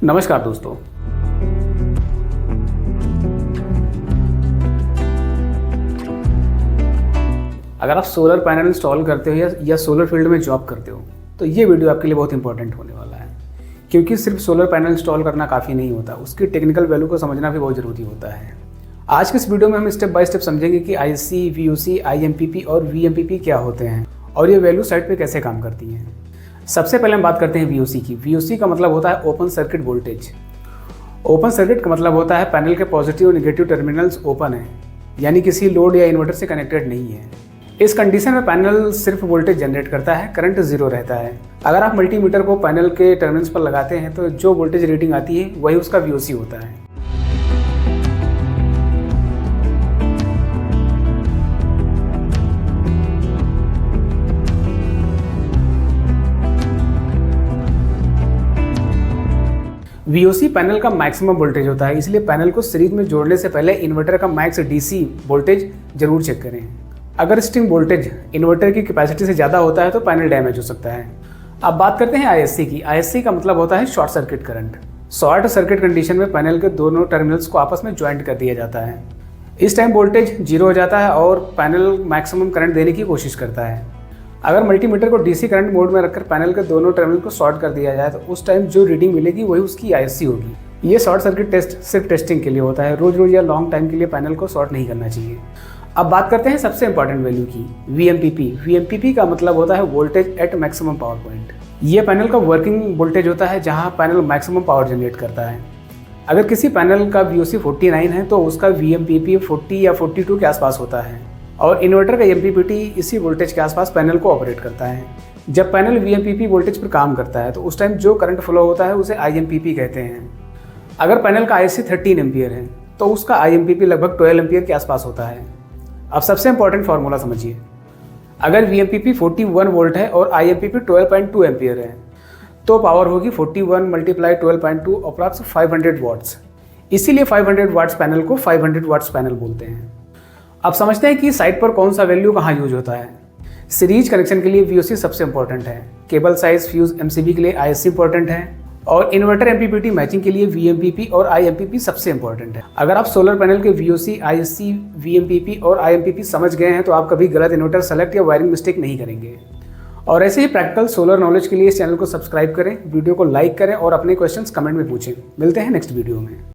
नमस्कार दोस्तों। अगर आप सोलर पैनल इंस्टॉल करते हो या सोलर फील्ड में जॉब करते हो तो ये वीडियो आपके लिए बहुत इंपॉर्टेंट होने वाला है, क्योंकि सिर्फ सोलर पैनल इंस्टॉल करना काफ़ी नहीं होता, उसकी टेक्निकल वैल्यू को समझना भी बहुत ज़रूरी होता है। आज के इस वीडियो में हम स्टेप बाय स्टेप समझेंगे कि आईएससी, वीओसी, आईएमपीपी और वीएमपीपी क्या होते हैं और ये वैल्यू साइट पे कैसे काम करती हैं। सबसे पहले हम बात करते हैं वीओसी की। वीओसी का मतलब होता है open circuit voltage. Open circuit का मतलब होता है पैनल के पॉजिटिव और नेगेटिव टर्मिनल्स ओपन है, यानी किसी लोड या इन्वर्टर से कनेक्टेड नहीं है। इस कंडीशन में पैनल सिर्फ वोल्टेज जनरेट करता है, करंट जीरो रहता है। अगर आप मल्टीमीटर को पैनल के टर्मिनल्स पर लगाते हैं तो जो वोल्टेज रीडिंग आती है वही उसका वीओसी होता है। वीओसी पैनल का मैक्सिमम वोल्टेज होता है, इसलिए पैनल को सीरीज में जोड़ने से पहले इन्वर्टर का मैक्स डीसी वोल्टेज जरूर चेक करें। अगर स्ट्रिंग वोल्टेज इन्वर्टर की कैपेसिटी से ज़्यादा होता है तो पैनल डैमेज हो सकता है। अब बात करते हैं आईएससी की। आईएससी का मतलब होता है short circuit current. Short circuit condition में पैनल के दोनों टर्मिनल्स को आपस में ज्वाइंट कर दिया जाता है। इस टाइम वोल्टेज जीरो हो जाता है और पैनल मैक्सिमम करंट देने की कोशिश करता है। अगर मल्टीमीटर को डीसी करंट मोड में रखकर पैनल के दोनों टर्मिनल को शॉर्ट कर दिया जाए तो उस टाइम जो रीडिंग मिलेगी वही उसकी आईएससी होगी। ये शॉर्ट सर्किट टेस्ट सिर्फ टेस्टिंग के लिए होता है, रोज रोज या लॉन्ग टाइम के लिए पैनल को शॉर्ट नहीं करना चाहिए। अब बात करते हैं सबसे इंपॉर्टेंट वैल्यू की, वीएमपीपी। वीएमपीपी का मतलब होता है voltage at maximum power point. ये पैनल का वर्किंग वोल्टेज होता है जहां पैनल मैक्सिमम पावर जनरेट करता है। अगर किसी पैनल का वीओसी 49 है तो उसका वीएमपीपी 40 या 42 के आसपास होता है और इन्वर्टर का एमपीपीटी इसी वोल्टेज के आसपास पैनल को ऑपरेट करता है। जब पैनल वीएमपीपी वोल्टेज पर काम करता है तो उस टाइम जो करंट फ्लो होता है उसे आईएमपीपी कहते हैं। अगर पैनल का आईएससी 13 एम्पियर है तो उसका आईएमपीपी लगभग 12 एम्पियर के आसपास होता है। अब सबसे इंपॉर्टेंट फार्मूला समझिए। अगर वीएमपीपी 41 वोल्ट है और आईएमपीपी 12.2 एम्पियर है तो पावर होगी 41 × 12.2 अप्रॉक्स 500 वाट्स। इसीलिए 500 वाट्स पैनल को 500 वाट्स पैनल बोलते हैं। अब समझते हैं कि साइट पर कौन सा वैल्यू कहाँ यूज होता है। सीरीज कनेक्शन के लिए वीओसी सबसे इंपॉर्टेंट है, केबल साइज फ्यूज एमसीबी के लिए आईएससी इंपॉर्टेंट है और इन्वर्टर एमपीपीटी मैचिंग के लिए वीएमपीपी और आईएमपीपी सबसे इंपॉर्टेंट है। अगर आप सोलर पैनल के वीओसी, आईएससी, वीएमपीपी और आईएमपीपी समझ गए हैं तो आप कभी गलत इन्वर्टर सेलेक्ट या वायरिंग मिस्टेक नहीं करेंगे। और ऐसे ही प्रैक्टिकल सोलर नॉलेज के लिए इस चैनल को सब्सक्राइब करें, वीडियो को लाइक करें और अपने क्वेश्चंस कमेंट में पूछें। मिलते हैं नेक्स्ट वीडियो में।